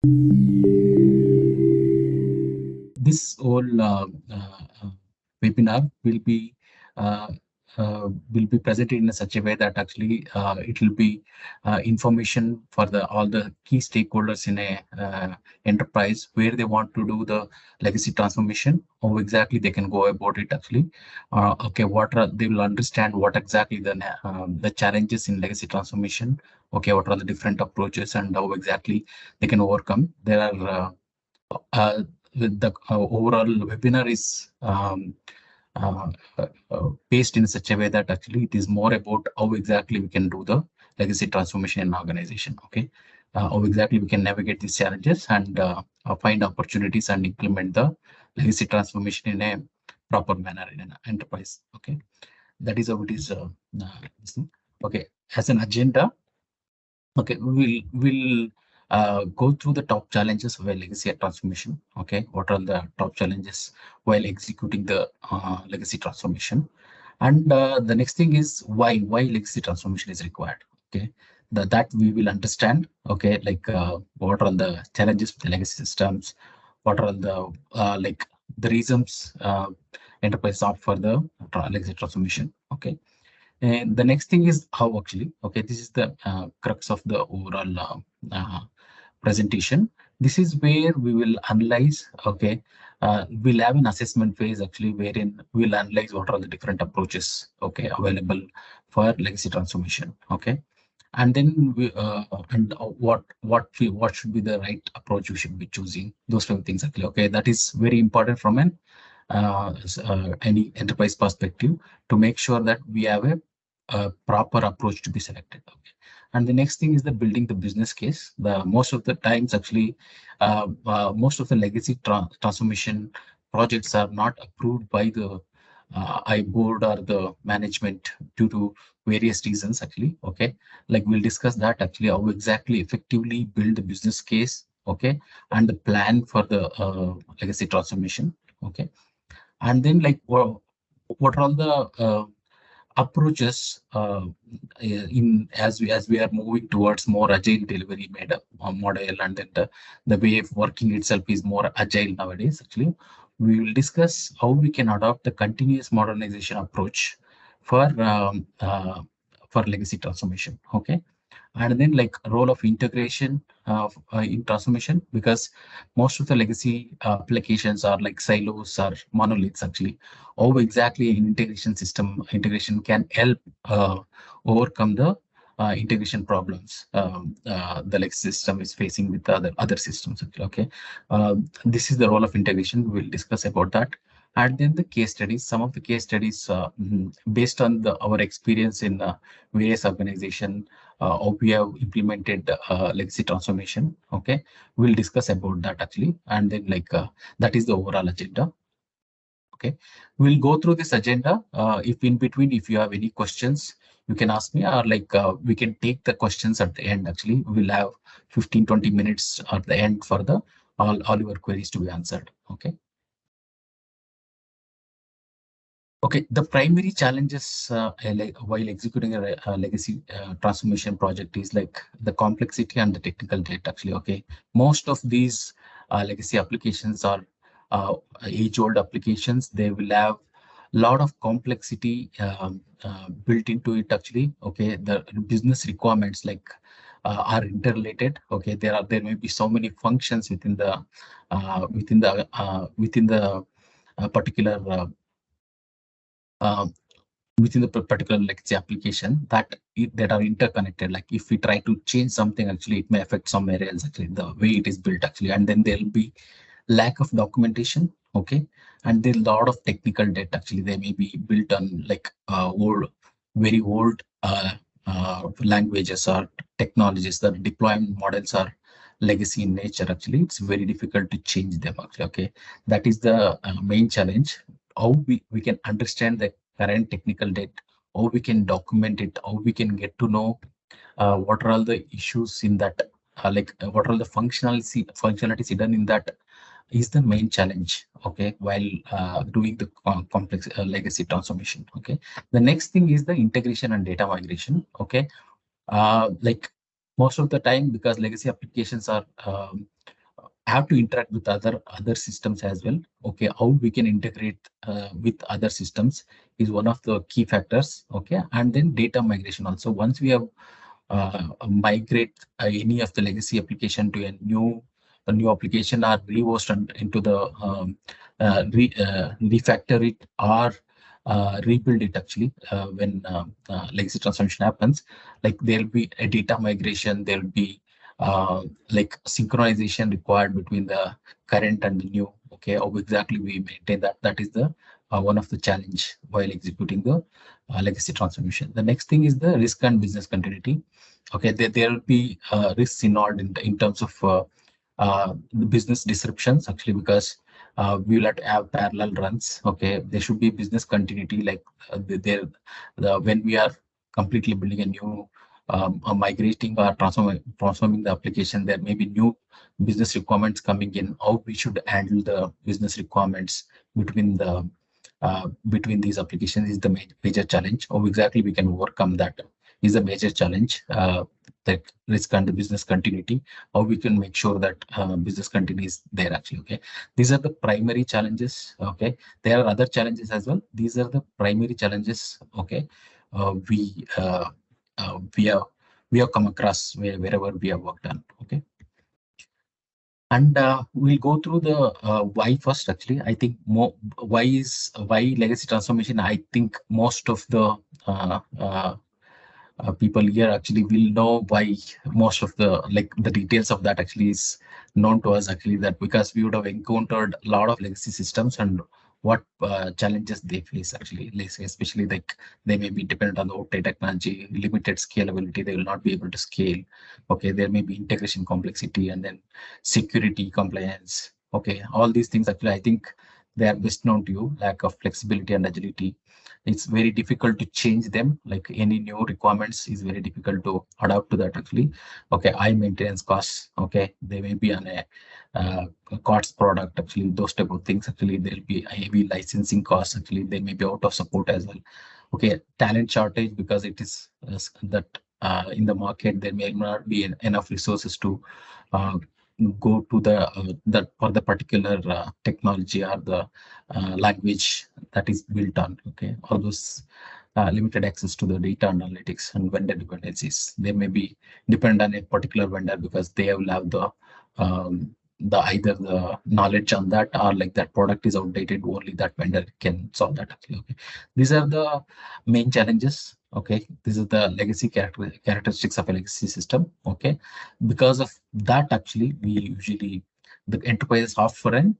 This whole webinar uh, will be presented in such a way that actually it will be information for all the key stakeholders in a enterprise where they want to do the legacy transformation, how exactly they can go about it actually. Okay, they will understand what exactly the challenges in legacy transformation. Okay, what are the different approaches and how exactly they can overcome. There are uh, the overall webinar is paced in such a way that actually it is more about how exactly we can do the legacy transformation in organization. Okay, how exactly we can navigate these challenges and find opportunities and implement the legacy transformation in a proper manner in an enterprise. Okay, that is how it is. This thing. Okay, as an agenda. Okay, we'll go through the top challenges while legacy transformation. Okay, what are the top challenges while executing the legacy transformation? And the next thing is why legacy transformation is required. Okay, that we will understand. Okay, like what are the challenges with the legacy systems? What are the the reasons enterprise opt for the legacy transformation? Okay, and the next thing is how actually, okay, this is the crux of the overall presentation. This is where we will analyze, okay, we'll have an assessment phase actually wherein we'll analyze what are the different approaches, okay, available for legacy transformation, okay. And then what should be the right approach we should be choosing, those kind of things actually, okay. That is very important from an any enterprise perspective to make sure that we have a proper approach to be selected. Okay. And the next thing is the building the business case. The most of the times actually, most of the legacy transformation projects are not approved by the I board or the management due to various reasons actually. Okay, like we'll discuss that actually how exactly effectively build the business case. Okay, and the plan for the legacy transformation. Okay, and then like what are all the approaches in as we are moving towards more agile delivery made model, and then the way of working itself is more agile nowadays actually. We will discuss how we can adopt the continuous modernization approach for legacy transformation. Okay, and then like role of integration in transformation, because most of the legacy applications are like silos or monoliths actually. How exactly an integration can help overcome the integration problems the legacy system is facing with the other systems actually. Okay, this is the role of integration. We'll discuss about that. And then the case studies, some of the case studies based on our experience in various organizations, how we have implemented legacy transformation. Okay, we'll discuss about that actually. And then like that is the overall agenda. Okay, we'll go through this agenda. If in between, if you have any questions, you can ask me, or like we can take the questions at the end. Actually, we'll have 15-20 minutes at the end for the all your queries to be answered. Okay. Okay, the primary challenges while executing a legacy transformation project is like the complexity and the technical debt. Actually, okay, most of these legacy applications are age-old applications. They will have a lot of complexity built into it. Actually, okay, the business requirements like are interrelated. Okay, there may be so many functions within the particular uh, within the particular legacy application that are interconnected. Like if we try to change something, actually it may affect somewhere else actually, the way it is built actually. And then there'll be lack of documentation. Okay, and there's a lot of technical debt actually. They may be built on like very old languages or technologies. The deployment models are legacy in nature actually. It's very difficult to change them actually. Okay, that is the main challenge. How we can understand the current technical debt, how we can document it, how we can get to know what are all the issues in that, what are all the functionalities hidden in that is the main challenge. Okay, while doing the complex legacy transformation. Okay, the next thing is the integration and data migration. Okay, like most of the time, because legacy applications are have to interact with other systems as well. Okay, how we can integrate with other systems is one of the key factors. Okay, and then data migration also. Once we have migrate any of the legacy application to a new application, or rehost into the refactor it, or rebuild it actually, when legacy transformation happens, like there'll be a data migration, there'll be like synchronization required between the current and the new. Okay, how exactly we maintain that? That is the one of the challenge while executing the legacy transformation. The next thing is the risk and business continuity. Okay, there will be risks involved in terms of the business disruptions actually, because we will have to have parallel runs. Okay, there should be business continuity, like there when we are completely building a new migrating or transforming the application, there may be new business requirements coming in. How we should handle the business requirements between between these applications is the major challenge. How exactly we can overcome that is a major challenge. That risk and the business continuity, how we can make sure that business continuity is there actually. Okay, these are the primary challenges. Okay, there are other challenges as well. These are the primary challenges. Okay, uh, we uh, uh, we have we have come across wherever we have worked on. Okay, and we'll go through the why first. Actually, I think more why legacy transformation. I think most of the people here actually will know why. Most of the like the details of that actually is known to us actually, that because we would have encountered a lot of legacy systems and what challenges they face actually. Like, especially like they may be dependent on the outdated technology, limited scalability, they will not be able to scale. Okay, there may be integration complexity, and then security compliance. Okay, all these things actually, I think they are best known to you. Lack of flexibility and agility, it's very difficult to change them. Like any new requirements is very difficult to adapt to that actually. Okay, high maintenance costs. Okay, they may be on a cost product actually. Those type of things actually, there'll be heavy licensing costs actually. They may be out of support as well. Okay, talent shortage, because it is that in the market there may not be enough resources to uh, go to the that for the particular technology or the language that is built on. Okay, all those limited access to the data analytics and vendor dependencies. They may be dependent on a particular vendor because they will have the either the knowledge on that, or like that product is outdated, only that vendor can solve that actually. Okay, these are the main challenges. Okay, this is the legacy characteristics of a legacy system. Okay, because of that actually, we usually the enterprises opt for an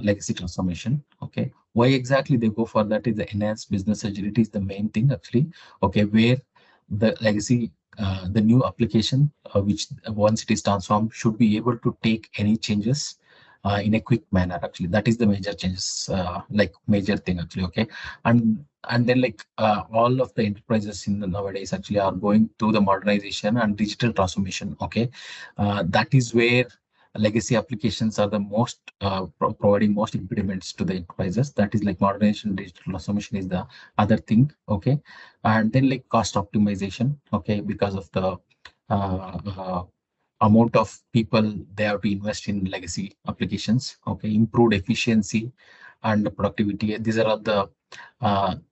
legacy transformation. Okay, why exactly they go for that is the enhanced business agility is the main thing actually. Okay, where the legacy the new application which once it is transformed should be able to take any changes in a quick manner actually. That is the major changes, like major thing actually. Okay, and then like all of the enterprises in the nowadays actually are going through the modernization and digital transformation. Okay, that is where legacy applications are the most providing most impediments to the enterprises. That is like modernization, digital transformation is the other thing. Okay, and then like cost optimization. Okay, because of the uh, uh, amount of people they have to invest in legacy applications. Okay, improved efficiency and productivity. These are all the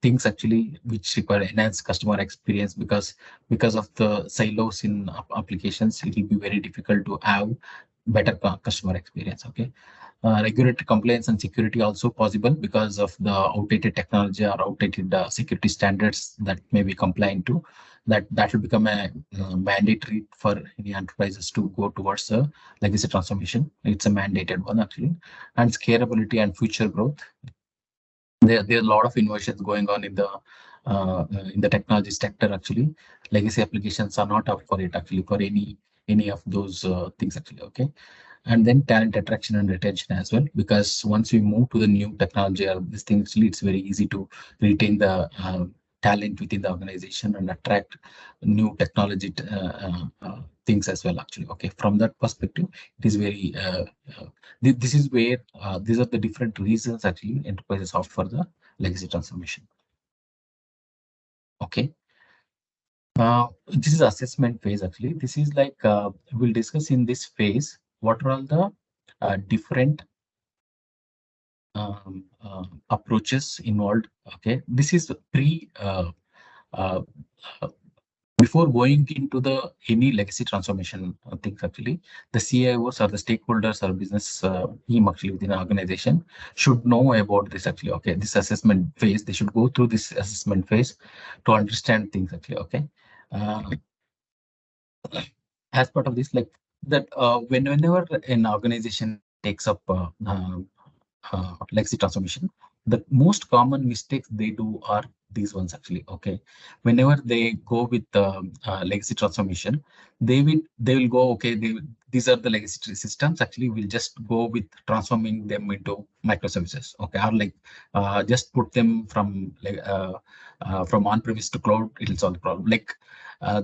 things actually which require enhanced customer experience, because of the silos in applications, it will be very difficult to have better customer experience. Okay, regulatory compliance and security also possible because of the outdated technology or outdated security standards that may be compliant to. That will become a mandatory for any enterprises to go towards a legacy transformation. It's a mandated one actually. And scalability and future growth, there's a lot of innovations going on in the technology sector actually. Legacy applications are not up for it actually, for any of those things actually. Okay, and then talent attraction and retention as well, because once we move to the new technology or this thing actually, it's very easy to retain the talent within the organization and attract new technology things as well actually. Okay, from that perspective, it is very this is where these are the different reasons actually enterprises opt for the legacy transformation. Okay, This is assessment phase actually. This is like we'll discuss in this phase what are all the different approaches involved. Okay, this is uh, uh, before going into the any legacy transformation things actually, the CIOs or the stakeholders or business team actually within an organization should know about this actually. Okay, this assessment phase, they should go through this assessment phase to understand things actually. Okay. Uh, as part of this, like that, whenever an organization takes up legacy transformation, the most common mistakes they do are these ones actually. Okay, whenever they go with legacy transformation, they will go, okay, these are the legacy systems. Actually, we'll just go with transforming them into microservices. Okay, or like just put them from on-premise to cloud. It'll solve the problem. Like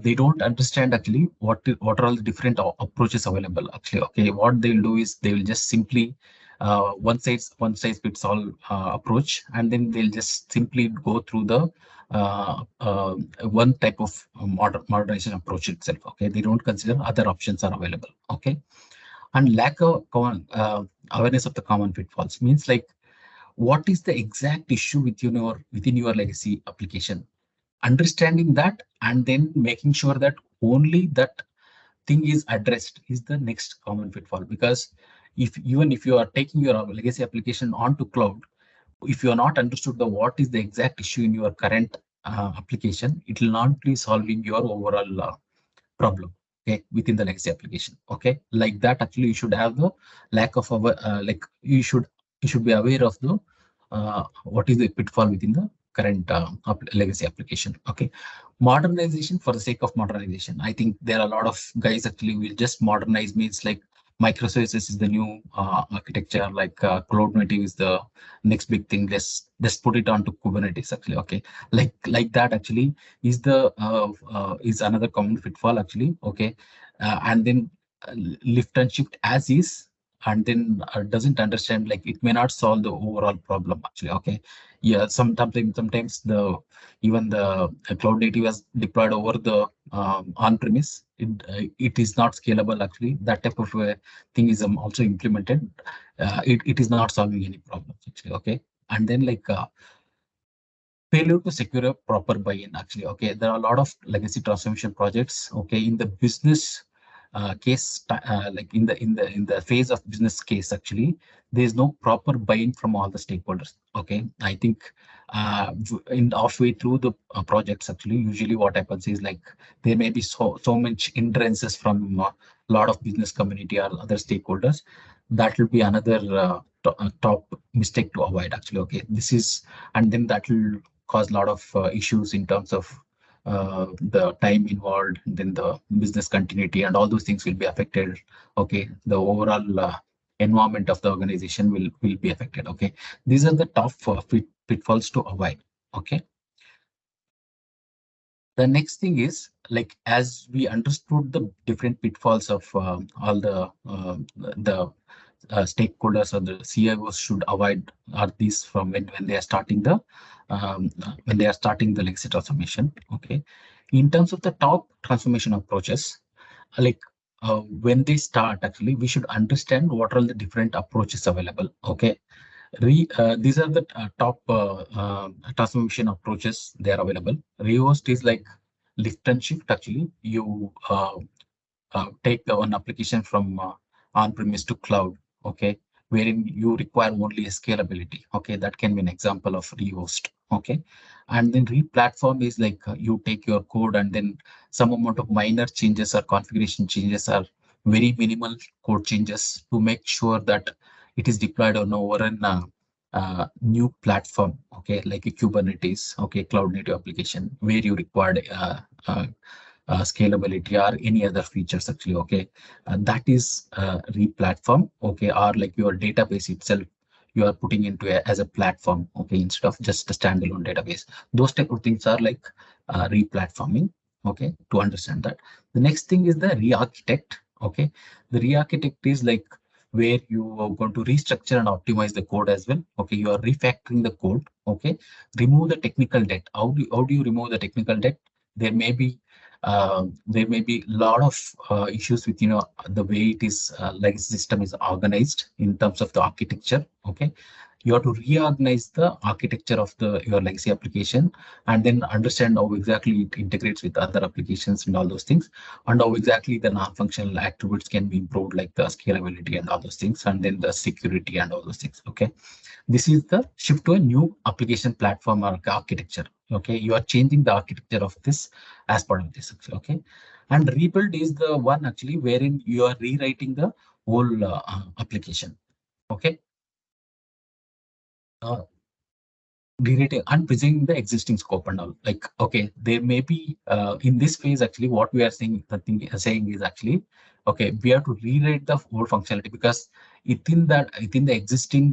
they don't understand actually what are all the different approaches available actually. Okay, what they will do is they will just simply one size fits all approach, and then they'll just simply go through the one type of modernization approach itself. Okay, they don't consider other options are available. Okay, and lack of awareness of the common pitfalls means like what is the exact issue within your legacy application, understanding that, and then making sure that only that thing is addressed is the next common pitfall. Because if you are taking your legacy application onto cloud, if you are not understood the what is the exact issue in your current application, it will not be solving your overall problem, okay, within the legacy application. Okay, like that actually you should have the lack of like you should be aware of the what is the pitfall within the current legacy application. Okay, modernization for the sake of modernization, I think there are a lot of guys actually will just modernize means like microservices is the new architecture, like cloud native is the next big thing, let's put it onto Kubernetes actually. Okay, like that actually is another common pitfall actually. Okay, and then uh, lift and shift as is, and then doesn't understand like it may not solve the overall problem actually. Okay, yeah, sometimes the even the cloud native is deployed over the on premise, it is not scalable actually. That type of thing is also implemented. It is not solving any problems actually. Okay, and then like failure to secure a proper buy-in actually. Okay, there are a lot of legacy transformation projects. Okay, in the business like in the phase of business case actually, there is no proper buy-in from all the stakeholders. Okay, I think in halfway through the projects actually, usually what happens is like there may be so much hindrances from a lot of business community or other stakeholders. That will be another top mistake to avoid actually. Okay, this is, and then that will cause a lot of issues in terms of the time involved, then the business continuity, and all those things will be affected. Okay, the overall environment of the organization will be affected. Okay, these are the top pitfalls to avoid. Okay, the next thing is like as we understood the different pitfalls of all the stakeholders or the CIOs should avoid are these from when they are starting the legacy transformation. Okay, in terms of the top transformation approaches, like when they start, actually we should understand what are the different approaches available. Okay, these are the top transformation approaches they are available. Rehost is like lift and shift. Actually, you take the one application from on-premise to cloud. Okay, wherein you require only a scalability. Okay, that can be an example of rehost. Okay, and then re-platform is like you take your code and then some amount of minor changes or configuration changes are very minimal code changes to make sure that it is deployed on over an new platform. Okay, like a Kubernetes. Okay, cloud native application where you required scalability or any other features actually. Okay, that is re-platform. Okay, or like your database itself you are putting into as a platform. Okay, instead of just a standalone database. Those type of things are like re-platforming. Okay, to understand that. The next thing is the re-architect. Okay, the re-architect is like where you are going to restructure and optimize the code as well. Okay, you are refactoring the code. Okay, remove the technical debt. How do you remove the technical debt? There may be there may be a lot of issues with the way it is legacy system is organized in terms of the architecture. Okay, you have to reorganize the architecture of the your legacy application, and then understand how exactly it integrates with other applications and all those things, and how exactly the non-functional attributes can be improved, like the scalability and all those things, and then the security and all those things. Okay, this is the shift to a new application platform or architecture. Okay, you are changing the architecture of this as part of this. Okay, and rebuild is the one actually wherein you are rewriting the whole application. Okay, uh, rewriting and presenting the existing scope and all. Like, okay, there may be in this phase actually what we are saying, the thing saying is actually, okay, we have to rewrite the whole functionality, because within the existing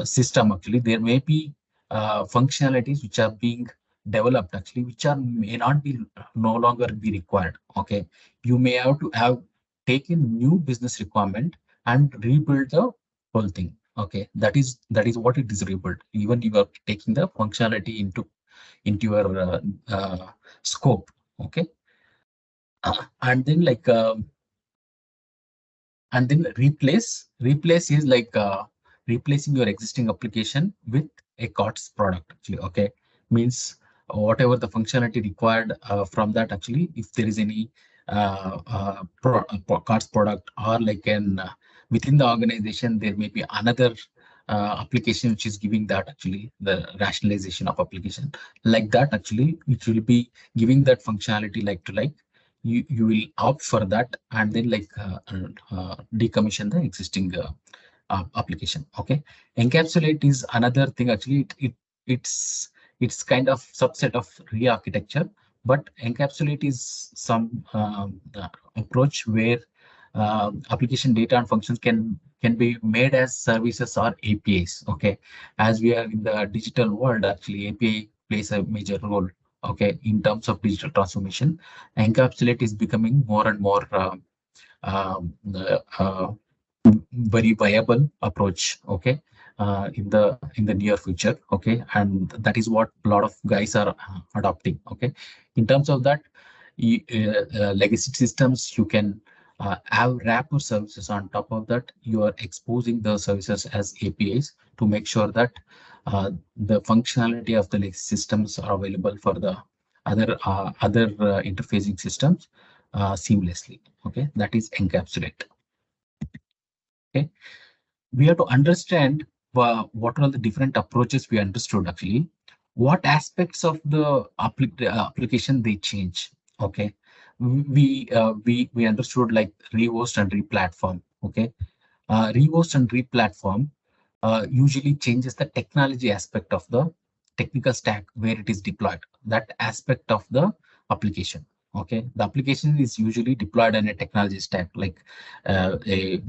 system actually there may be functionalities which are being developed actually, which are may not be no longer be required. Okay, you may have to have taken new business requirement and rebuild the whole thing. Okay, that is what it is rebuilt. Even you are taking the functionality into your scope. Okay, and then like and then replace is like replacing your existing application with a COTS product actually. Okay, means whatever the functionality required from that actually, if there is any COTS product, or like an within the organization there may be another application which is giving that actually the rationalization of application, like that actually, which will be giving that functionality like to like, you will opt for that, and then like decommission the existing application. Okay, encapsulate is another thing actually. It's kind of subset of re-architecture, but encapsulate is some approach where application data and functions can be made as services or APIs. Okay, as we are in the digital world, actually API plays a major role. Okay, in terms of digital transformation, encapsulate is becoming more and more um, uh, very viable approach. Okay, in the near future. Okay, and that is what a lot of guys are adopting. Okay, in terms of that, legacy systems, you can have wrapper services. On top of that, you are exposing the services as APIs to make sure that the functionality of the legacy systems are available for the other interfacing systems seamlessly. Okay, that is encapsulate. Okay, we have to understand what are the different approaches we understood actually, what aspects of the application they change. Okay, we understood like rehost and replatform. Okay, rehost and replatform usually changes the technology aspect of the technical stack where it is deployed, that aspect of the application. Okay, the application is usually deployed in a technology stack like a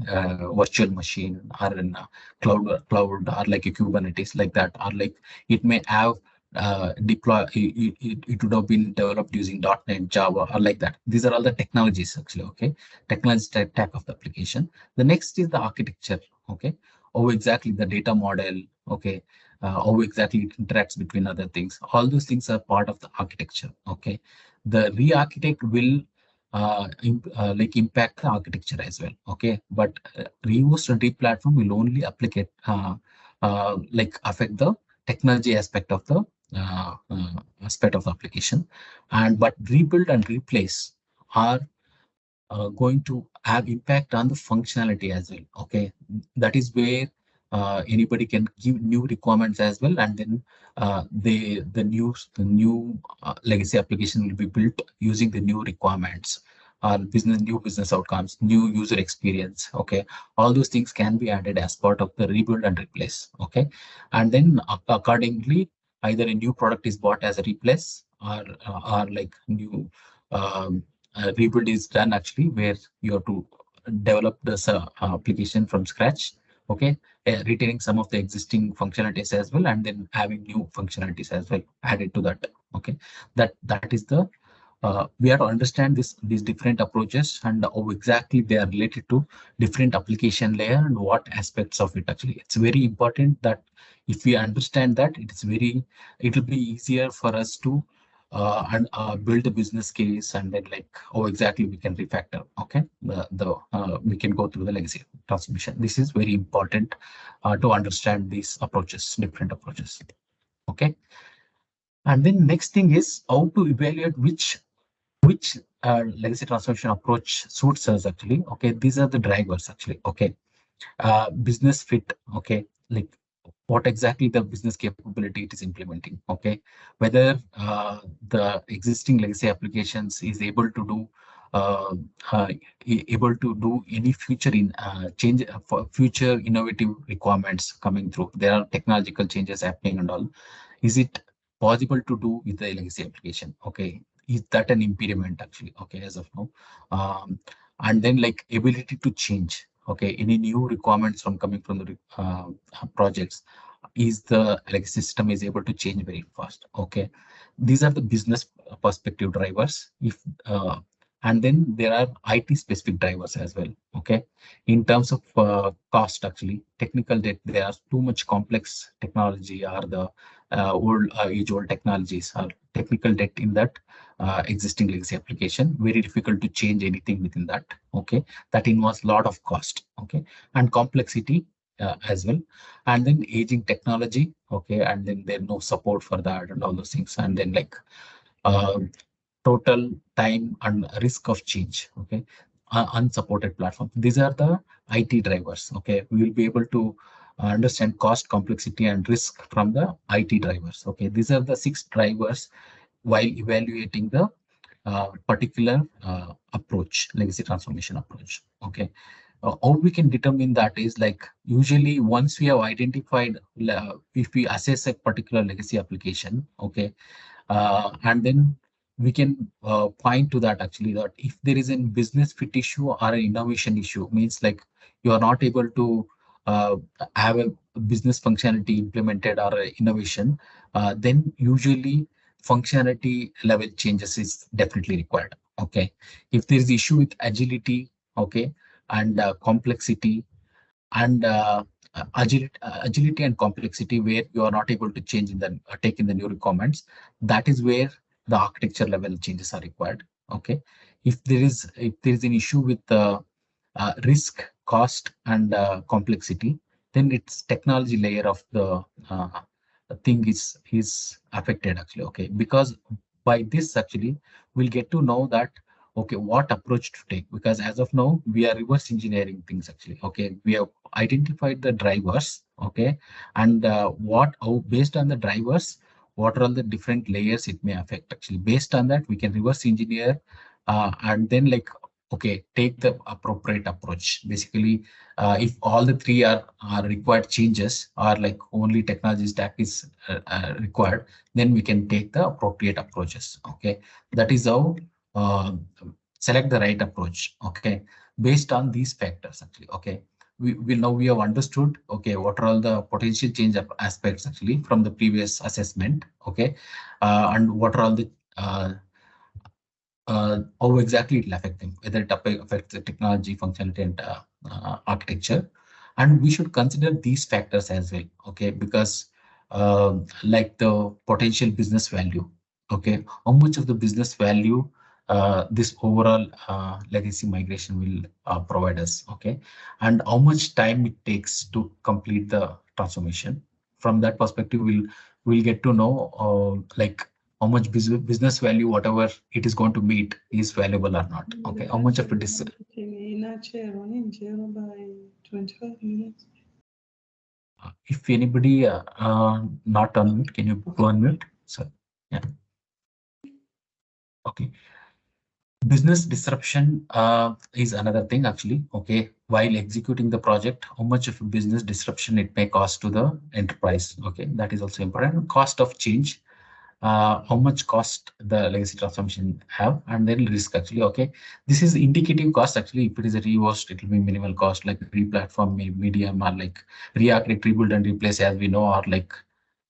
virtual machine, or in a cloud, or like a Kubernetes, like that, or like it may have it would have been developed using .NET, Java, or like that. These are all the technologies actually. Okay, technology stack of the application. The next is the architecture. Okay, how exactly the data model. Okay, how exactly it interacts between other things. All those things are part of the architecture. Okay, the re-architect will like impact the architecture as well. Okay, but reuse and replatform will only applicate like affect the technology aspect of the application, and but rebuild and replace are going to have impact on the functionality as well. Okay, that is where anybody can give new requirements as well, and then the new legacy application will be built using the new requirements, new business outcomes, new user experience. Okay, all those things can be added as part of the rebuild and replace. Okay, and then accordingly, either a new product is bought as a replace, or like new um, rebuild is done actually, where you have to develop this application from scratch. Okay, retaining some of the existing functionalities as well, and then having new functionalities as well added to that. Okay, that is the we have to understand these different approaches, and how exactly they are related to different application layer, and what aspects of it actually. It's very important that if we understand that, it will be easier for us to and build the business case, and then like how exactly we can refactor. Okay, we can go through the legacy transformation. This is very important to understand these approaches, different approaches. Okay, and then next thing is how to evaluate which legacy transformation approach suits us actually. Okay, these are the drivers actually. Okay, business fit. Okay, like what exactly the business capability it is implementing. Okay, whether the existing legacy applications is uh, uh, able to do any future in change for future innovative requirements coming through. There are technological changes happening and all. Is it possible to do with the legacy application? Okay, is that an impediment actually? Okay, as of now, and then like ability to change. Okay, any new requirements from coming from the projects, is the legacy system is able to change very fast. Okay, these are the business perspective drivers. If and then there are IT specific drivers as well. Okay, in terms of cost, actually, technical debt, there are too much complex technology or the old age-old technologies or technical debt in that existing legacy application. Very difficult to change anything within that. Okay, that involves a lot of cost. Okay, and complexity as well, and then aging technology. Okay, and then there's no support for that and all those things, and then like uh, total time and risk of change. Okay, unsupported platform. These are the IT drivers. Okay, we will be able to understand cost, complexity, and risk from the IT drivers. Okay, these are the 6 drivers while evaluating the particular approach, legacy transformation approach. Okay, how we can determine that is like usually once we have identified, if we assess a particular legacy application. Okay, and then we can point to that actually, that if there is a business fit issue or an innovation issue, means like you are not able to uh, have a business functionality implemented or a innovation, then usually functionality level changes is definitely required. Okay, if there is issue with agility, okay, and complexity, and agility and complexity, where you are not able to change in the take in the new requirements, that is where the architecture level changes are required. Okay, if there is an issue with the risk, cost, and complexity, then its technology layer of uh, the thing is affected actually. Okay, because by this actually we'll get to know that okay, what approach to take, because as of now we are reverse engineering things actually. Okay, we have identified the drivers. Okay, and based on the drivers, what are all the different layers it may affect actually. Based on that we can reverse engineer, and then like okay, take the appropriate approach. Basically, if all the three are required changes, or like only technology stack is required, then we can take the appropriate approaches. Okay, that is how uh, select the right approach. Okay, based on these factors actually. Okay, we have understood okay, what are all the potential change aspects actually from the previous assessment. Okay, and what are all the how exactly it will affect them, whether it affects the technology, functionality, and architecture. And we should consider these factors as well. Okay, because like the potential business value. Okay, how much of the business value this overall legacy migration will provide us. Okay, and how much time it takes to complete the transformation. From that perspective, we'll get to know like how much business value, whatever it is going to meet, is valuable or not. Okay, how much of it is. If anybody not unmute, can you go unmute? So, yeah. Okay. Business disruption is another thing actually. Okay, while executing the project, how much of a business disruption it may cost to the enterprise. Okay, that is also important. Cost of change, how much cost the legacy transformation have, and then risk actually. Okay, this is indicative cost actually. If it is a rehost, it will be minimal cost, like replatform, medium, or like rearchitect, rebuild, and replace, as we know, or like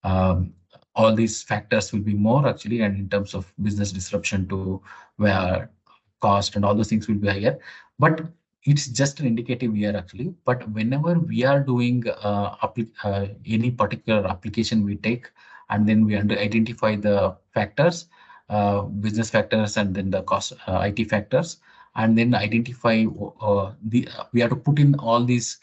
all these factors will be more actually. And in terms of business disruption to where cost and all those things will be higher, but it's just an indicative here actually. But whenever we are doing any particular application we take, and then we identify the factors, business factors and then the cost IT factors, and then identify we have to put in all these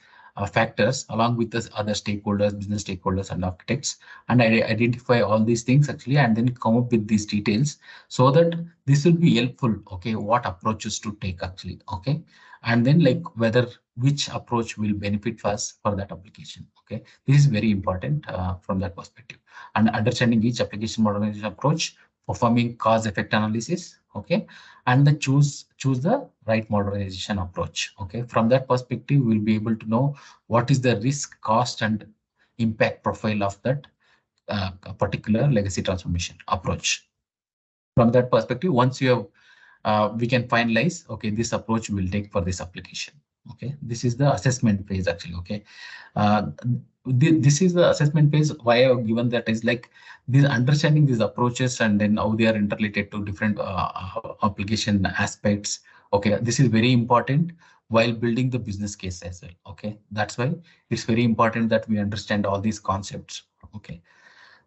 factors along with the other stakeholders, business stakeholders and architects, and identify all these things actually, and then come up with these details so that this will be helpful. Okay, what approaches to take actually. Okay, and then like whether which approach will benefit us for that application. Okay, this is very important from that perspective, and understanding each application modernization approach, performing cause effect analysis. Okay, and then choose the right modernization approach. Okay, from that perspective we'll be able to know what is the risk, cost and impact profile of that particular legacy transformation approach. From that perspective, once you have we can finalize, okay, this approach will take for this application. Okay, this is the assessment phase actually. Okay, uh, this is the assessment phase. Why I have given that is like this understanding these approaches and then how they are interrelated to different application aspects. Okay, this is very important while building the business case as well. Okay, that's why it's very important that we understand all these concepts. Okay,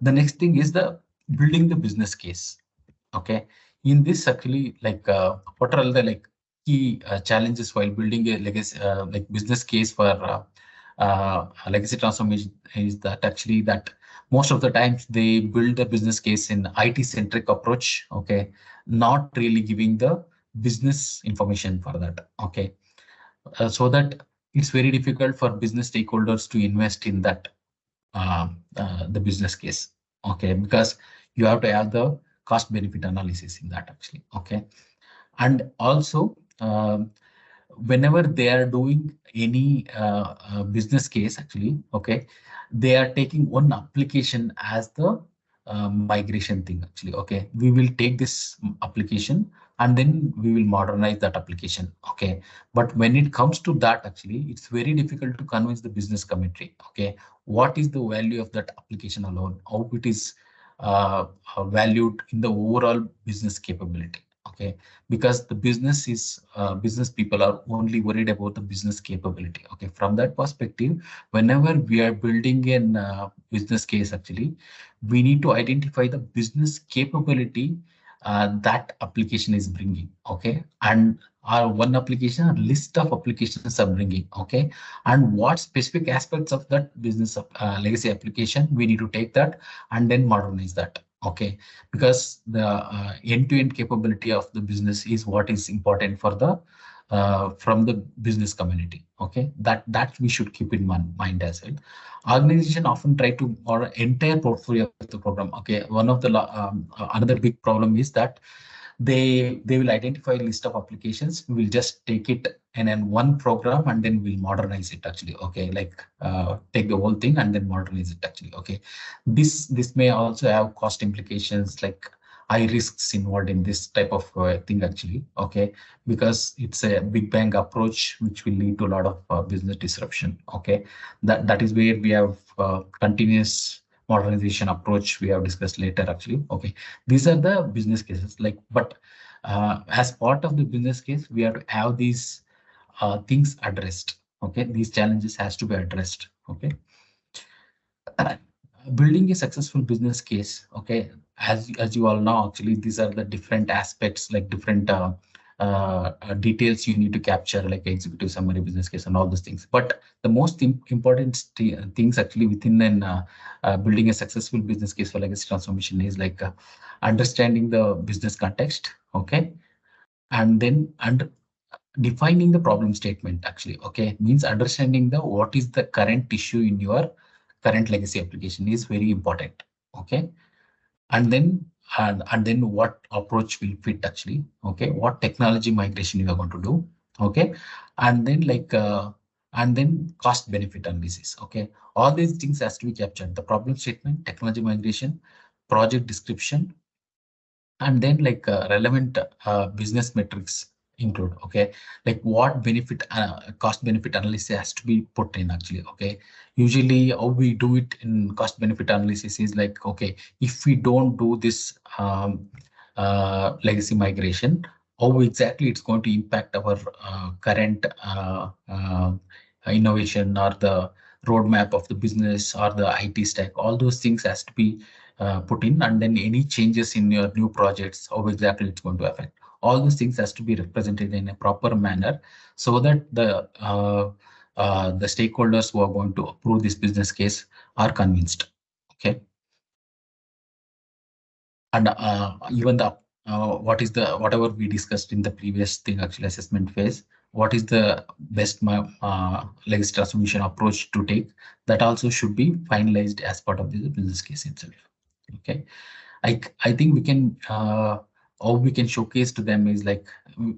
the next thing is the building the business case. Okay, in this actually like what are all the like key challenges while building a legacy like business case for a legacy transformation is that actually that most of the times they build the business case in IT centric approach. Okay, not really giving the business information for that. Okay, so that it's very difficult for business stakeholders to invest in that the business case. Okay, because you have to have the cost benefit analysis in that actually. Okay, and also whenever they are doing any business case actually. Okay, they are taking one application as the migration thing actually. Okay, we will take this application and then we will modernize that application. Okay, but when it comes to that actually it's very difficult to convince the business community. Okay, what is the value of that application alone, how it is valued in the overall business capability. Okay, because the business is business people are only worried about the business capability. Okay, from that perspective, whenever we are building an business case actually, we need to identify the business capability that application is bringing. Okay, and our one application, a list of applications are bringing. Okay, and what specific aspects of that business legacy application we need to take that and then modernize that. Okay, because the end-to-end capability of the business is what is important for the from the business community. Okay, that we should keep in mind as well. Organization often try to or entire portfolio of the program. Okay, one of the another big problem is that they will identify a list of applications. We will just take it and then one program and then we'll modernize it actually. Okay, like take the whole thing and then modernize it actually. Okay, this may also have cost implications, like high risks involved in this type of thing actually. Okay, because it's a big bang approach which will lead to a lot of business disruption. Okay, that is where we have continuous modernization approach we have discussed later actually. Okay, these are the business cases, like, but as part of the business case we have to have these things addressed. Okay, these challenges has to be addressed. Okay, building a successful business case. Okay, as you all know actually, these are the different aspects, like different details you need to capture, like executive summary, business case and all those things. But the most important things actually within an building a successful business case for legacy transformation is like understanding the business context. Okay, and then defining the problem statement actually. Okay, means understanding the what is the current issue in your current legacy application is very important. Okay, and then and then what approach will fit actually. Okay, what technology migration you are going to do. Okay, and then like and then cost benefit analysis. Okay, all these things has to be captured: the problem statement, technology migration, project description, and then like relevant business metrics include. Okay, like what benefit cost benefit analysis has to be put in actually. Okay, usually how we do it in cost benefit analysis is like, okay, if we don't do this legacy migration, how exactly it's going to impact our current innovation or the roadmap of the business or the IT stack. All those things has to be put in, and then any changes in your new projects, how exactly it's going to affect. All those things has to be represented in a proper manner so that the stakeholders who are going to approve this business case are convinced. Okay. And even the what is the whatever we discussed in the previous thing, actually assessment phase, what is the best legacy transformation approach to take, that also should be finalized as part of the business case itself. Okay. I think we can how we can showcase to them is like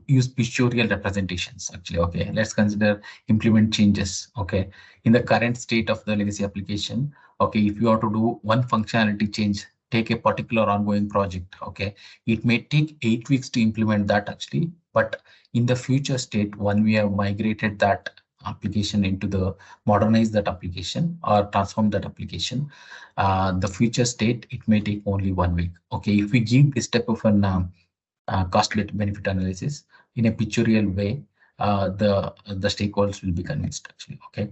use pictorial representations actually. Okay, let's consider implement changes. Okay, in the current state of the legacy application, okay, if you have to do one functionality change, take a particular ongoing project, okay, it may take 8 weeks to implement that actually, but in the future state, when we have migrated that application into the modernize that application or transform that application, the future state, it may take only 1 week. Okay, if we give this type of an cost benefit analysis in a pictorial way, the stakeholders will be convinced actually. Okay,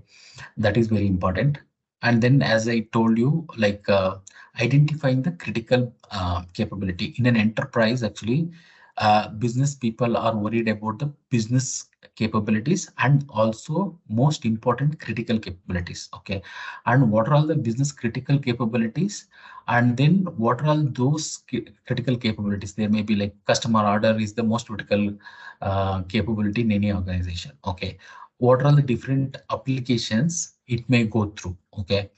that is very important. And then, as I told you, like identifying the critical capability in an enterprise, actually, business people are worried about the business capabilities and also most important critical capabilities. Okay, and what are all the business critical capabilities, and then what are all those critical capabilities? There may be like customer order is the most critical capability in any organization. Okay, what are all the different applications it may go through? Okay,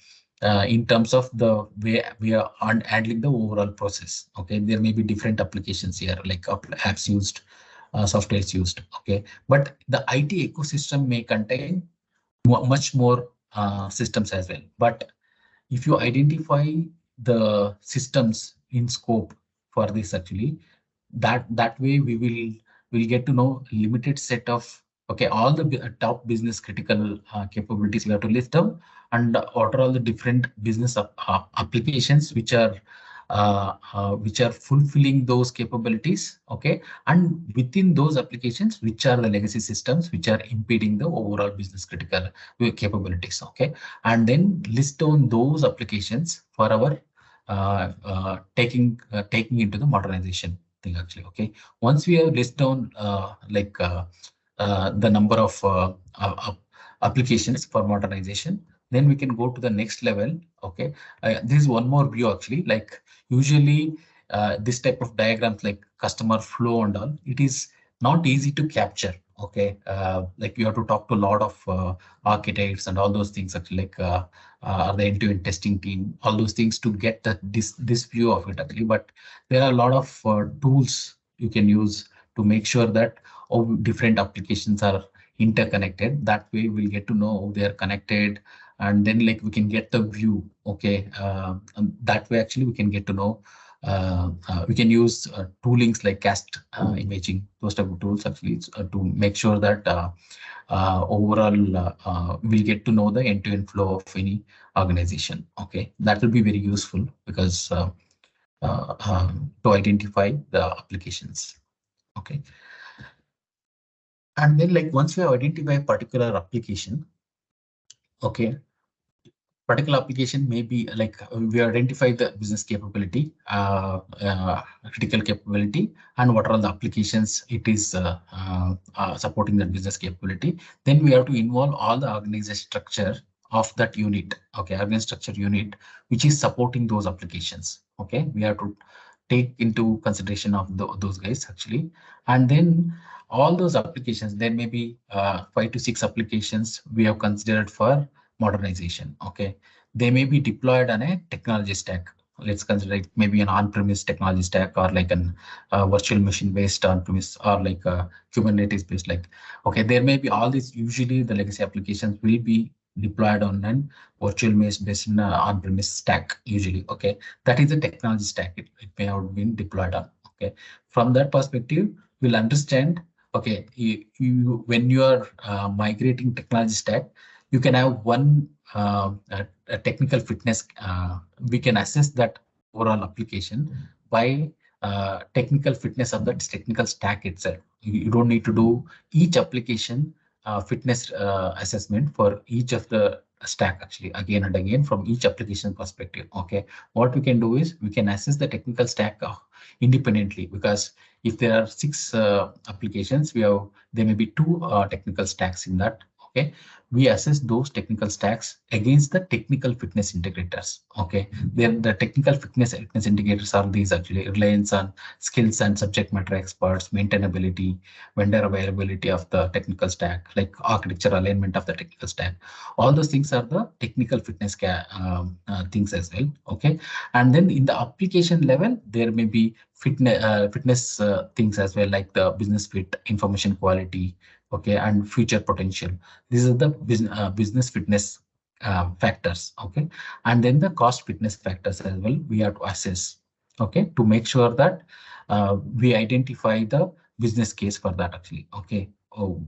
in terms of the way we are handling the overall process. Okay, there may be different applications here, like apps used, software is used. Okay, but the IT ecosystem may contain much more systems as well. But if you identify the systems in scope for this, actually, that way we will get to know limited set of, okay, all the top business critical capabilities we have to list down, and what are all the different business applications which are fulfilling those capabilities. Okay, and within those applications, which are the legacy systems which are impeding the overall business critical capabilities. Okay, and then list down those applications for our taking into the modernization thing actually. Okay, once we have list down the number of applications for modernization, then we can go to the next level. Okay, this is one more view actually. Like usually this type of diagrams like customer flow and all, it is not easy to capture. Okay, like you have to talk to a lot of architects and all those things actually, like the end-to-end testing team, all those things to get this view of it actually. But there are a lot of tools you can use to make sure that all different applications are interconnected. That way we'll get to know how they are connected, and then like we can get the view. Okay, and that way actually we can get to know. We can use toolings like cast imaging, those type of tools actually, to make sure that overall we'll get to know the end-to-end flow of any organization. Okay, that will be very useful because to identify the applications. Okay, and then like once we have identified a particular application, okay, particular application may be like we identify the business capability, critical capability, and what are the applications it is supporting that business capability. Then we have to involve all the organization structure of that unit. Okay, organization structure unit which is supporting those applications. Okay, we have to take into consideration of those guys actually, and then all those applications. There may be 5 to 6 applications we have considered for modernization. Okay, they may be deployed on a technology stack. Let's consider it maybe an on-premise technology stack, or like an virtual machine based on-premise, or like a Kubernetes based. Like, okay, there may be all these. Usually, the legacy applications will be deployed on an virtual machine based on-premise stack. Usually, okay, that is the technology stack. It may have been deployed on. Okay, from that perspective, we'll understand. Okay, when you are migrating technology stack, you can have one a technical fitness. We can assess that overall application by technical fitness of that technical stack itself. You don't need to do each application fitness assessment for each of the stack actually again and again from each application perspective. Okay, what we can do is we can assess the technical stack independently, because if there are six applications, there may be two technical stacks in that. Okay, we assess those technical stacks against the technical fitness integrators. Okay, then the technical fitness indicators are these actually: reliance on skills and subject matter experts, maintainability, vendor availability of the technical stack, like architecture alignment of the technical stack. All those things are the technical fitness things as well. Okay, and then in the application level, there may be fitness things as well, like the business fit, information quality, okay, and future potential. These are the business fitness factors. Okay, and then the cost fitness factors as well we have to assess. Okay, to make sure that we identify the business case for that actually. Okay. Oh,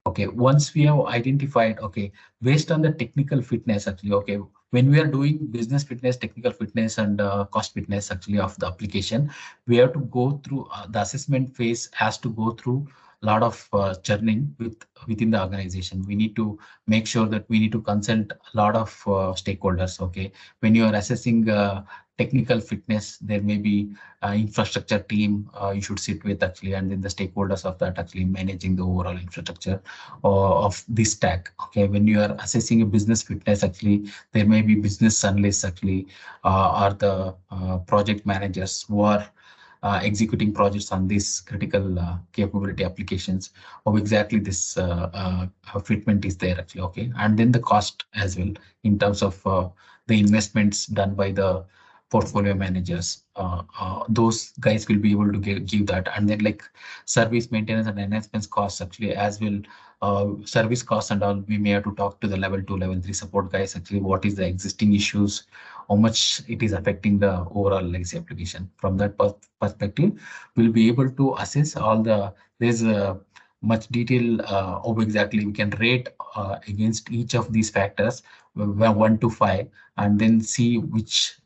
okay. Once we have identified, okay, based on the technical fitness actually, okay, when we are doing business fitness, technical fitness, and cost fitness actually of the application, we have to go through the assessment phase has to go through a lot of churning within the organization. We need to make sure that we need to consult a lot of stakeholders. Okay, when you are assessing technical fitness, there may be infrastructure team you should sit with actually, and then the stakeholders of that actually managing the overall infrastructure of this stack. Okay, when you are assessing a business fitness actually, there may be business analysts actually, or the project managers who are executing projects on these critical capability applications of exactly this fitment is there actually. Okay, and then the cost as well in terms of the investments done by the portfolio managers. Those guys will be able to give that, and then like service maintenance and enhancements costs actually as well. Service costs and all, we may have to talk to the level 2, level 3 support guys actually, what is the existing issues, how much it is affecting the overall legacy application. From that perspective, we'll be able to assess all the, there's a much detail of exactly we can rate against each of these factors 1 to 5, and then see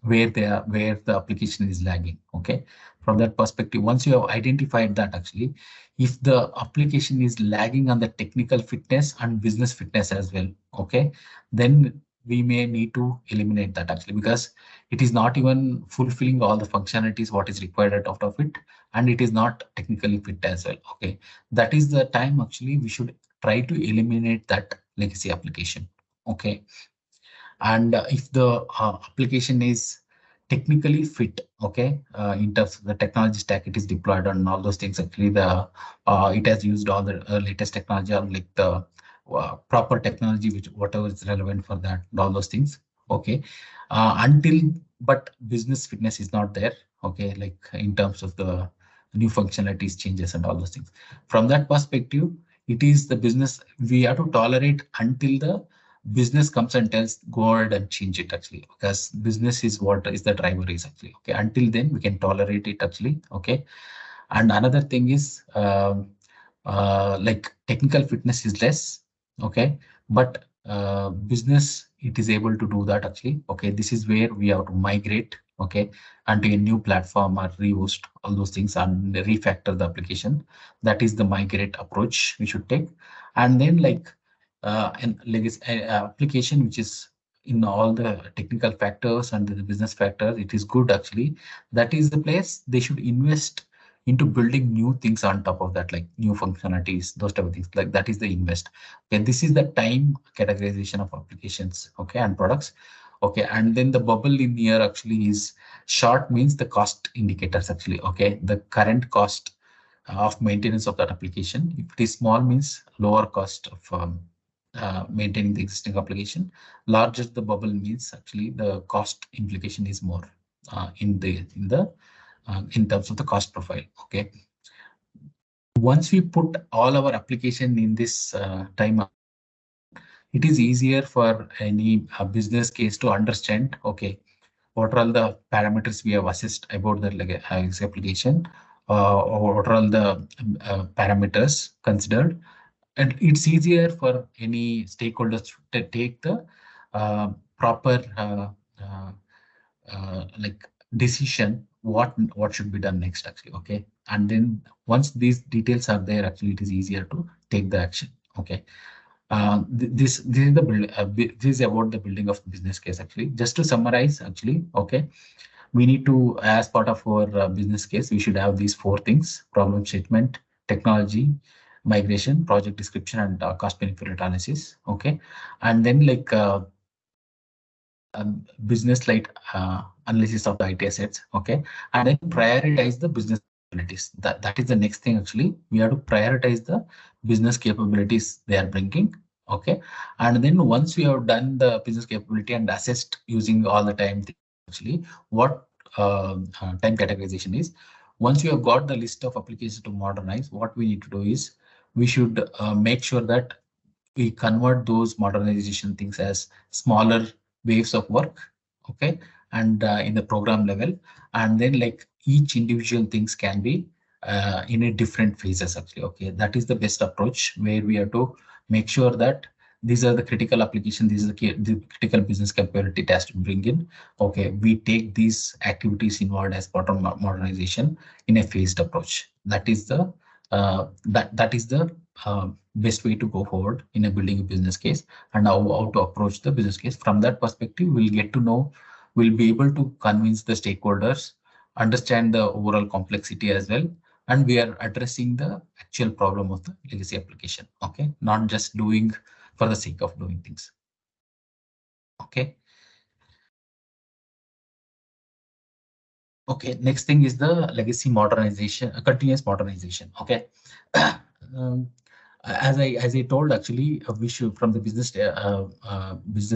where the application is lagging. Okay, from that perspective, once you have identified that actually, if the application is lagging on the technical fitness and business fitness as well, okay, then we may need to eliminate that actually, because it is not even fulfilling all the functionalities what is required out of it, and it is not technically fit as well. Okay, that is the time actually we should try to eliminate that legacy application. Okay, and if the application is technically fit, okay, in terms of the technology stack it is deployed on all those things actually, the it has used all the latest technology, or like the proper technology which whatever is relevant for that, all those things. Okay, until but business fitness is not there. Okay, like in terms of the new functionalities changes and all those things. From that perspective, it is the business we have to tolerate until the business comes and tells go ahead and change it actually, because business is what is the driver is actually. Okay, until then we can tolerate it actually. Okay, and another thing is like technical fitness is less. Okay, but business it is able to do that actually. Okay, this is where we have to migrate, okay, onto a new platform or rehost all those things and refactor the application. That is the migrate approach we should take. And then like an legacy application which is in all the technical factors and the business factors, it is good actually. That is the place they should invest into building new things on top of that, like new functionalities, those type of things. Like that is the invest. Okay, this is the time categorization of applications, okay, and products. Okay, and then the bubble in here actually is short means the cost indicators actually. Okay, the current cost of maintenance of that application. If it is small means lower cost of maintaining the existing application. Larger the bubble means actually the cost implication is more in terms of the cost profile. Okay, once we put all our application in this time, it is easier for any business case to understand. Okay, what are all the parameters we have assessed about the application, or what are all the parameters considered, and it's easier for any stakeholders to take the proper like decision what should be done next actually. Okay, and then once these details are there actually, it is easier to take the action. Okay. This is the this is about the building of business case actually. Just to summarize actually, okay, we need to, as part of our business case, we should have these four things: problem statement, technology, migration, project description, and cost benefit analysis. Okay, and then like business like analysis of the IT assets. Okay, and then prioritize the business capabilities. That is the next thing actually. We have to prioritize the business capabilities they are bringing. Okay, and then once we have done the business capability and assessed using all the time actually what time categorization is. Once you have got the list of applications to modernize, what we need to do is we should make sure that we convert those modernization things as smaller waves of work, okay, and in the program level, and then like each individual things can be in a different phases actually. Okay, that is the best approach where we have to make sure that these are the critical application, these are the critical business capability it has to bring in. Okay, we take these activities involved as part of modernization in a phased approach. That is the that is the best way to go forward in a building a business case, and how to approach the business case. From that perspective, we'll get to know, we'll be able to convince the stakeholders, understand the overall complexity as well, and we are addressing the actual problem of the legacy application. Okay, not just doing for the sake of doing things. Okay. Okay, next thing is the legacy modernization, continuous modernization. Okay. um, as I told actually, we should, from the business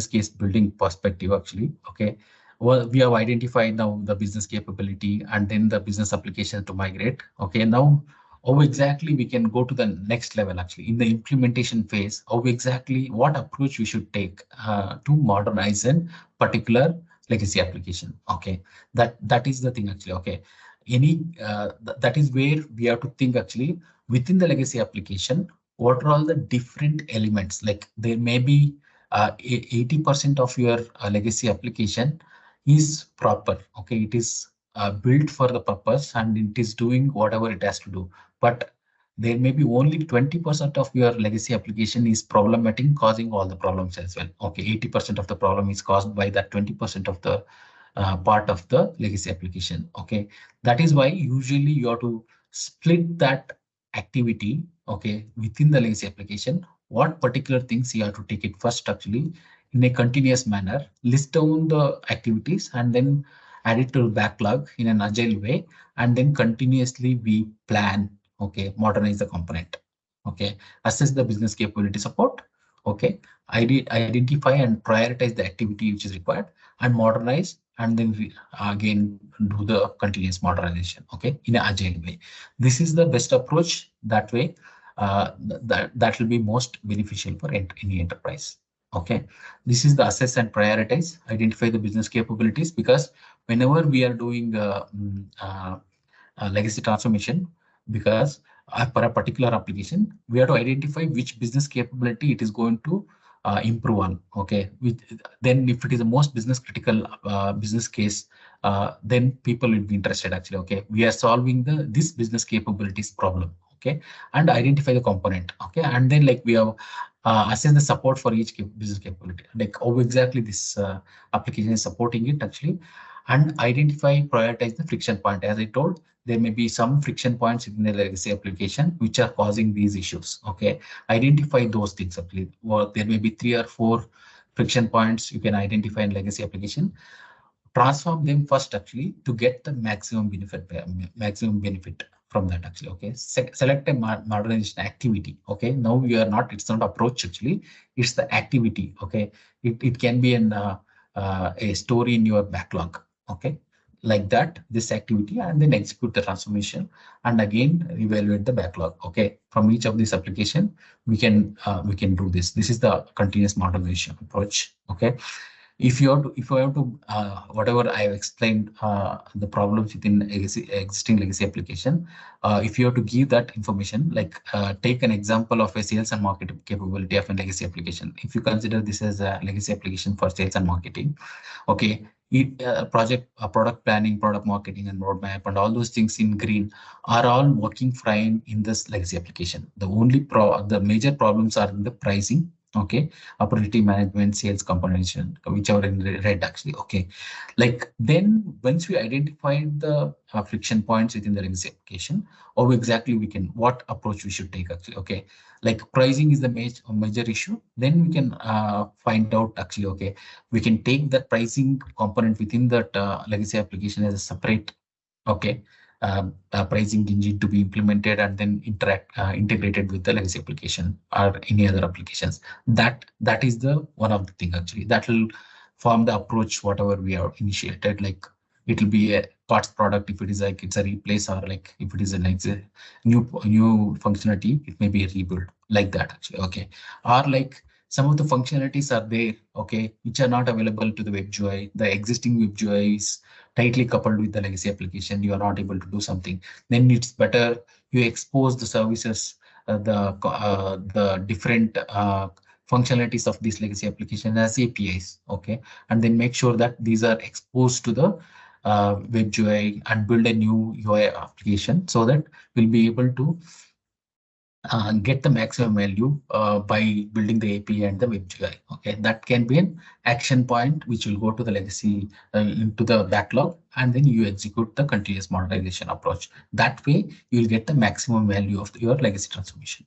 case building perspective actually. Okay, well, we have identified now the business capability and then the business application to migrate. Okay, now how exactly we can go to the next level actually in the implementation phase? How exactly, what approach we should take to modernize a particular legacy application? Okay, that is the thing actually. Okay, that is where we have to think actually within the legacy application, what are all the different elements. Like there may be 80% of your legacy application is proper. Okay, it is built for the purpose and it is doing whatever it has to do. But there may be only 20% of your legacy application is problematic, causing all the problems as well. Okay, 80% of the problem is caused by that 20% of the part of the legacy application. Okay, that is why usually you have to split that activity, okay, within the legacy application. What particular things you have to take it first actually in a continuous manner, list down the activities and then add it to backlog in an agile way, and then continuously we plan, okay, modernize the component. Okay, assess the business capability support. Okay, identify and prioritize the activity which is required and modernize, and then we again do the continuous modernization, okay, in an agile way. This is the best approach. That way that will be most beneficial for any enterprise. Okay, this is the assess and prioritize, identify the business capabilities, because whenever we are doing legacy transformation, because for a particular application, we have to identify which business capability it is going to improve on. Okay, then if it is the most business critical business case, then people will be interested actually. Okay, we are solving this business capabilities problem. Okay, and identify the component. Okay, and then like we have assess the support for each business capability, like how exactly this application is supporting it actually, and identify, prioritize the friction point. As I told, there may be some friction points in the legacy application which are causing these issues. Okay, identify those things actually. Or there may be 3 or 4 friction points you can identify in legacy application. Transform them first actually to get the maximum benefit from that actually. Okay, select a modernization activity. Okay, now you are not, it's not approach actually, it's the activity. Okay, it can be a story in your backlog. Okay, like that, this activity, and then execute the transformation and again evaluate the backlog. Okay, from each of these application we can do this. This is the continuous modernization approach. Okay, if you have to, if I have to whatever I have explained, the problems within existing legacy application, if you have to give that information, like take an example of a sales and marketing capability of a legacy application. If you consider this as a legacy application for sales and marketing, okay, product planning, product marketing, and roadmap, and all those things in green are all working fine in this legacy application. The major problems are in the pricing, okay, opportunity management, sales composition, which are in red actually, okay. Like then once we identified the friction points within the legacy application, or exactly what approach we should take actually, okay. Like pricing is the major issue. Then we can find out actually, okay, we can take that pricing component within that legacy application as a separate, okay, pricing engine to be implemented and then integrated with the legacy application or any other applications. That is the one of the thing actually that will form the approach whatever we have initiated. Like it will be a parts product if it is like it's a replace, or like if it is a like a new functionality, it may be a rebuild like that actually, okay. Or like some of the functionalities are there, okay, which are not available to the web GUI. The existing web GUI is tightly coupled with the legacy application. You are not able to do something. Then it's better you expose the services, the different functionalities of this legacy application as APIs, okay, and then make sure that these are exposed to the web GUI and build a new UI application so that we'll be able to get the maximum value by building the API and the web GUI. Okay, that can be an action point which will go to the legacy into the backlog, and then you execute the continuous modernization approach. That way, you'll get the maximum value of your legacy transformation.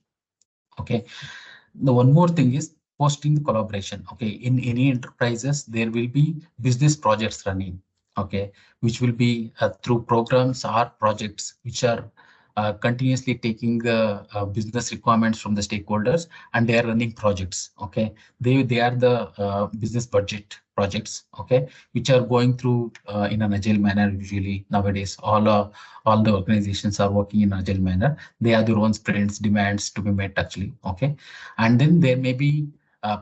Okay. The one more thing is posting the collaboration. Okay, in any enterprises, there will be business projects running. Okay, which will be through programs or projects which are continuously taking the business requirements from the stakeholders, and they are running projects. Okay, they are the business budget projects. Okay, which are going through in an agile manner. Usually nowadays, all the organizations are working in agile manner. They have their own sprints demands to be met actually. Okay, and then there may be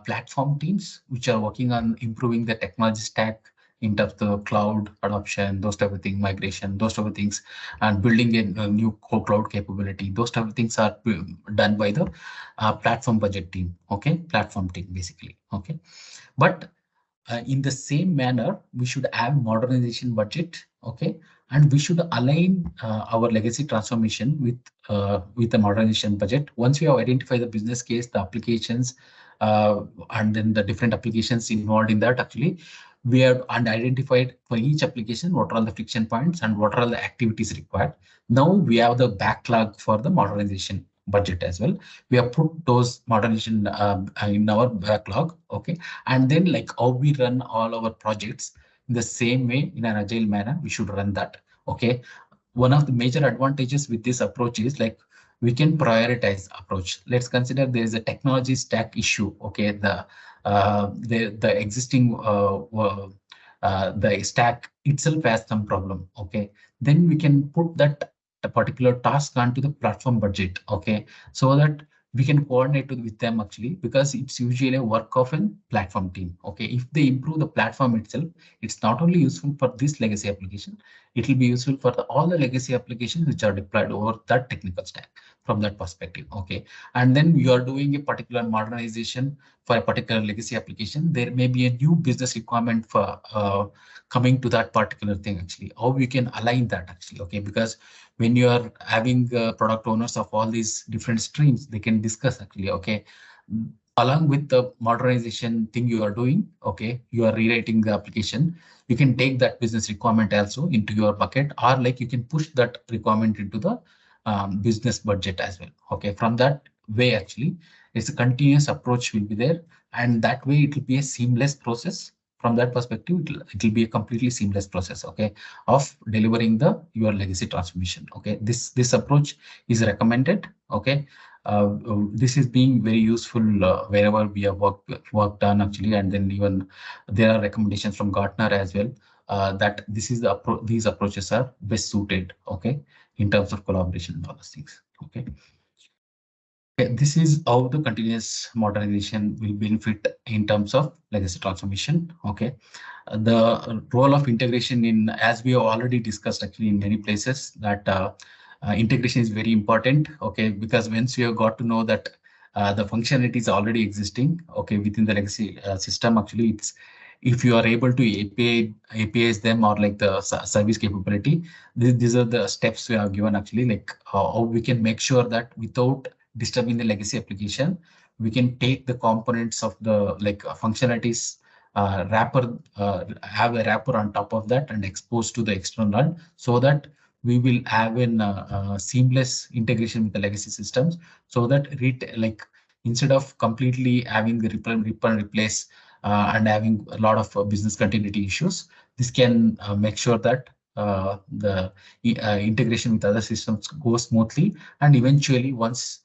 platform teams which are working on improving the technology stack in terms of the cloud adoption, those type of things, migration, those type of things, and building a new core cloud capability. Those type of things are done by the platform budget team. Okay, platform team basically. Okay, but in the same manner, we should have modernization budget, okay, and we should align our legacy transformation with the modernization budget. Once we have identified the business case, the applications, and then the different applications involved in that, actually, we have identified for each application what are all the friction points and what are all the activities required. Now we have the backlog for the modernization budget as well. We have put those modernization in our backlog, okay, and then like how we run all our projects in the same way in an agile manner, we should run that. Okay, one of the major advantages with this approach is like we can prioritize approach. Let's consider there is a technology stack issue. Okay, the existing the stack itself has some problem. Okay, then we can put that a particular task onto the platform budget. Okay, so that we can coordinate with them actually, because it's usually a work of a platform team. Okay, if they improve the platform itself, it's not only useful for this legacy application, it will be useful for all the legacy applications which are deployed over that technical stack from that perspective. Okay, and then you are doing a particular modernization for a particular legacy application. There may be a new business requirement for coming to that particular thing actually, how we can align that actually. Okay, because when you are having product owners of all these different streams, they can discuss actually. Okay, along with the modernization thing you are doing, okay, you are rewriting the application, you can take that business requirement also into your bucket, or like you can push that requirement into the business budget as well. Okay, from that way actually it's a continuous approach will be there, and that way it will be a seamless process. From that perspective, it will be a completely seamless process, okay, of delivering the your legacy transformation. Okay, this approach is recommended. Okay, this is being very useful wherever we have work done actually, and then even there are recommendations from Gartner as well that this is these approaches are best suited. Okay, in terms of collaboration and all those things. Okay. Okay, this is how the continuous modernization will benefit in terms of legacy transformation. Okay, the role of integration in, as we have already discussed actually in many places, that integration is very important. Okay, because once you have got to know that the functionality is already existing, okay, within the legacy system, actually if you are able to APIs them, or like the service capability, these are the steps we have given actually, like how we can make sure that without disturbing the legacy application, we can take the components of the like functionalities wrapper, have a wrapper on top of that and expose to the external, so that we will have an seamless integration with the legacy systems, so that like instead of completely having the rip and replace and having a lot of business continuity issues, this can make sure that the integration with other systems goes smoothly, and eventually once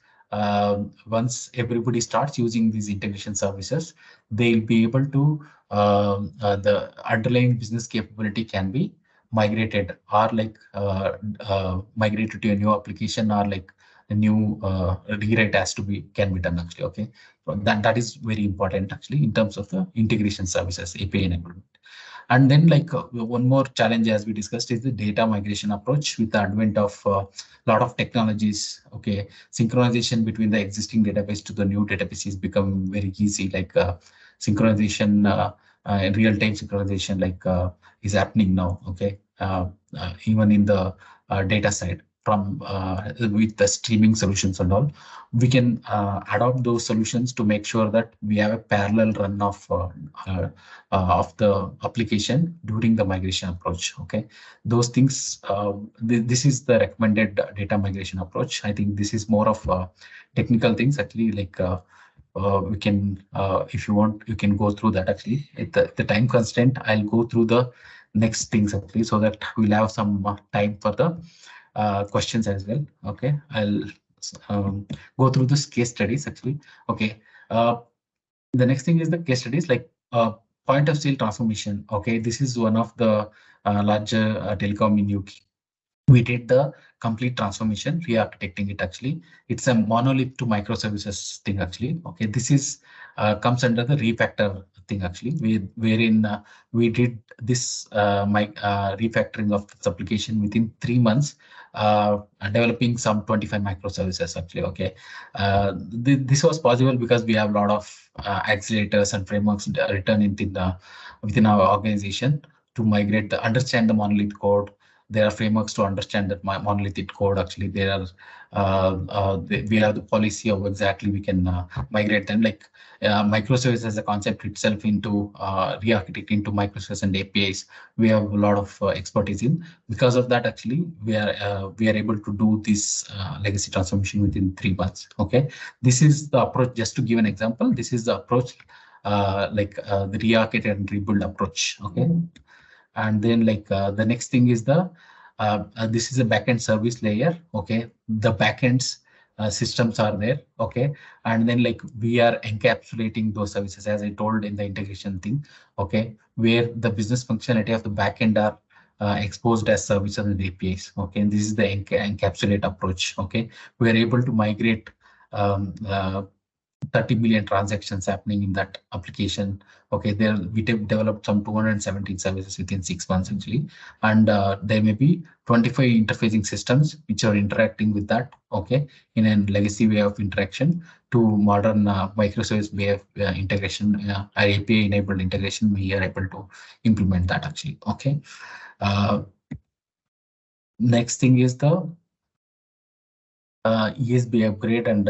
everybody starts using these integration services, they'll be able to the underlying business capability can be migrated, or like migrated to a new application, or like a new rewrite has to be can be done actually. Okay, so that is very important actually in terms of the integration services API enablement. And then like one more challenge as we discussed is the data migration approach. With the advent of a lot of technologies, okay, synchronization between the existing database to the new database is become very easy. Like synchronization, real-time synchronization, like is happening now. Okay, even in the data side from with the streaming solutions and all, we can adopt those solutions to make sure that we have a parallel run of the application during the migration approach. Okay, those things. This is the recommended data migration approach. I think this is more of technical things actually. Like we can, if you want, you can go through that actually. At the time constraint, I'll go through the next things actually, so that we'll have some time for the questions as well. Okay, I'll go through this case studies actually. Okay, the next thing is the case studies, like point of sale transformation. Okay, this is one of the larger telecom in UK. We did the complete transformation, re-architecting it actually. It's a monolith to microservices thing actually. Okay, this is comes under the refactor thing actually, wherein we did this refactoring of this application within 3 months, developing some 25 microservices actually. Okay, this was possible because we have a lot of accelerators and frameworks written within our organization to migrate understand the monolith code. There are frameworks to understand that my monolithic code. Actually, there are we have the policy of exactly we can migrate them. Like microservice as a concept itself into re-architect into microservices and APIs. We have a lot of expertise in. Because of that, actually, we are able to do this legacy transformation within 3 months. Okay, this is the approach. Just to give an example, this is the approach, the re-architect and rebuild approach. Okay. And then like the next thing is the this is a backend service layer. Okay, the backends systems are there. Okay, and then like we are encapsulating those services as I told in the integration thing. Okay, where the business functionality of the backend are exposed as services and APIs. Okay, and this is the encapsulate approach. Okay, we are able to migrate um, uh, 30 million transactions happening in that application. Okay, there we developed some 217 services within 6 months actually, and there may be 25 interfacing systems which are interacting with that. Okay, in a legacy way of interaction to modern microservice way of integration, API enabled integration. We are able to implement that actually. Okay, next thing is the ESB upgrade, and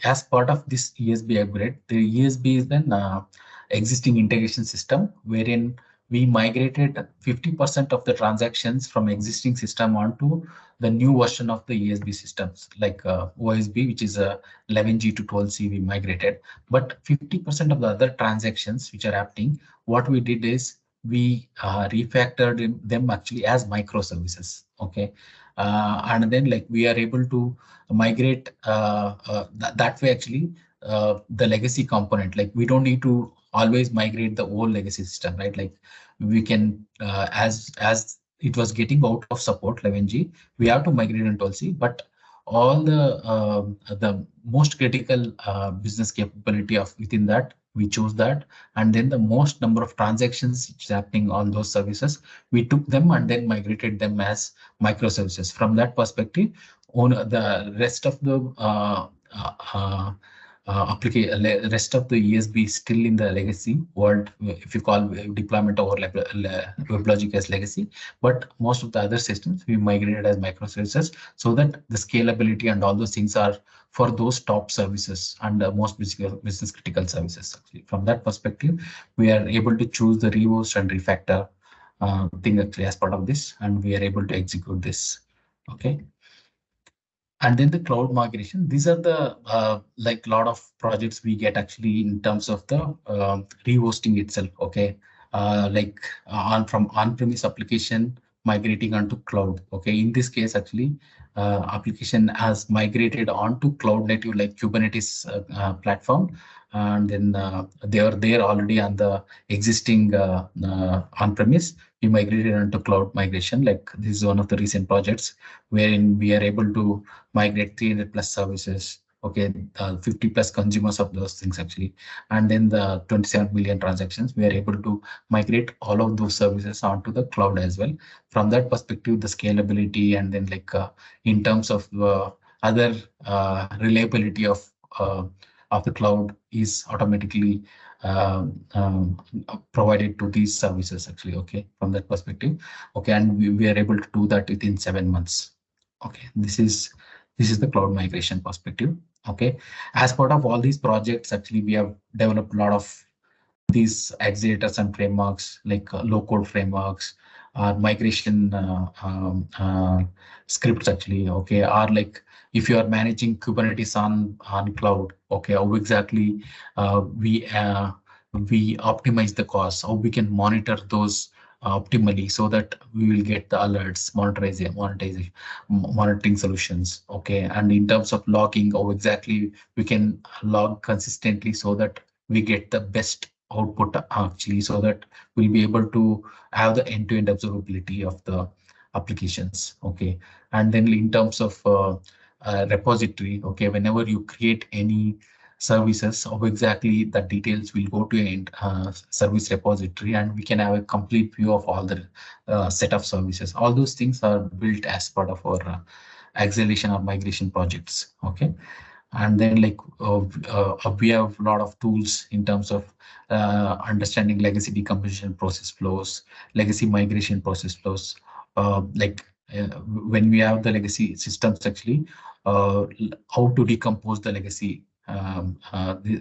as part of this ESB upgrade, the ESB is then existing integration system wherein we migrated 50% of the transactions from existing system onto the new version of the ESB systems, like OSB, which is a 11G to 12C we migrated. But 50% of the other transactions which are happening, what we did is we refactored them actually as microservices. Okay, and then like we are able to migrate that way actually the legacy component. Like we don't need to always migrate the old legacy system, right? Like we can as it was getting out of support 11G, we have to migrate into LC, but all the most critical business capability of within that we chose that, and then the most number of transactions which is happening on those services, we took them and then migrated them as microservices. From that perspective, on the rest of the rest of the ESB is still in the legacy world, if you call deployment over WebLogic as legacy, but most of the other systems we migrated as microservices, so that the scalability and all those things are for those top services and most business critical services. Actually, from that perspective, we are able to choose the rehost and refactor thing actually as part of this, and we are able to execute this. Okay. And then the cloud migration, these are the like lot of projects we get actually in terms of the rehosting itself. Okay, like on from on-premise application migrating onto cloud. Okay, in this case actually application has migrated onto cloud native like Kubernetes platform, and then they are there already on the existing on-premise. We migrated onto cloud migration. Like this is one of the recent projects wherein we are able to migrate 300 plus services. Okay, 50 plus consumers of those things actually, and then the 27 million transactions, we are able to migrate all of those services onto the cloud as well. From that perspective, the scalability, and then like in terms of other reliability of the cloud is automatically provided to these services actually. Okay, from that perspective. Okay, and we are able to do that within 7 months. Okay, this is the cloud migration perspective. Okay, as part of all these projects, actually, we have developed a lot of these accelerators and frameworks like low code frameworks, migration scripts actually. Okay, are like if you are managing Kubernetes on cloud. Okay, how exactly we optimize the costs, how we can monitor those optimally so that we will get the alerts, monitoring solutions. Okay, and in terms of logging, how exactly we can log consistently so that we get the best output actually, so that we'll be able to have the end-to-end observability of the applications. Okay, and then in terms of repository, okay, whenever you create any services, of exactly the details will go to a service repository, and we can have a complete view of all the set of services. All those things are built as part of our acceleration or migration projects. Okay, and then like we have a lot of tools in terms of understanding legacy decomposition process flows, legacy migration process flows, like when we have the legacy systems actually, how to decompose the legacy.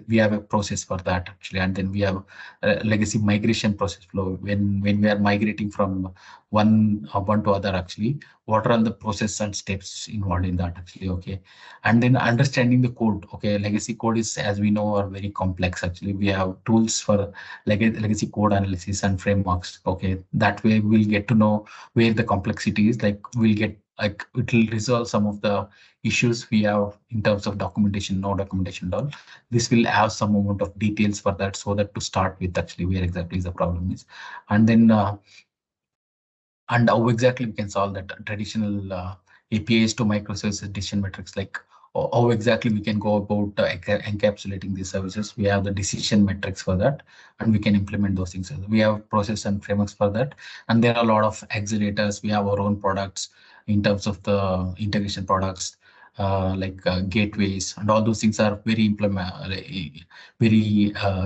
We have a process for that actually, and then we have a legacy migration process flow when we are migrating from one to other actually, what are all the process and steps involved in that actually. Okay, and then understanding the code. Okay, legacy code is, as we know, are very complex actually. We have tools for legacy code analysis and frameworks. Okay, that way we'll get to know where the complexity is. Like we'll get, like it will resolve some of the issues we have in terms of documentation, no documentation at all. This will have some amount of details for that, so that to start with actually where exactly the problem is, and then and how exactly we can solve that traditional APIs to microservices decision metrics, like how exactly we can go about encapsulating these services. We have the decision metrics for that, and we can implement those things. We have process and frameworks for that, and there are a lot of accelerators. We have our own products in terms of the integration products, like gateways, and all those things are very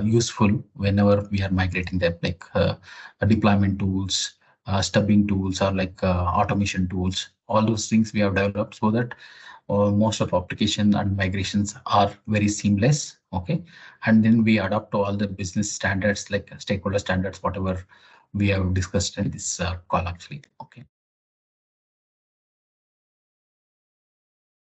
useful whenever we are migrating them, like deployment tools, stubbing tools, or like automation tools. All those things we have developed so that most of application and migrations are very seamless. Okay, and then we adapt to all the business standards, like stakeholder standards, whatever we have discussed in this call actually. Okay.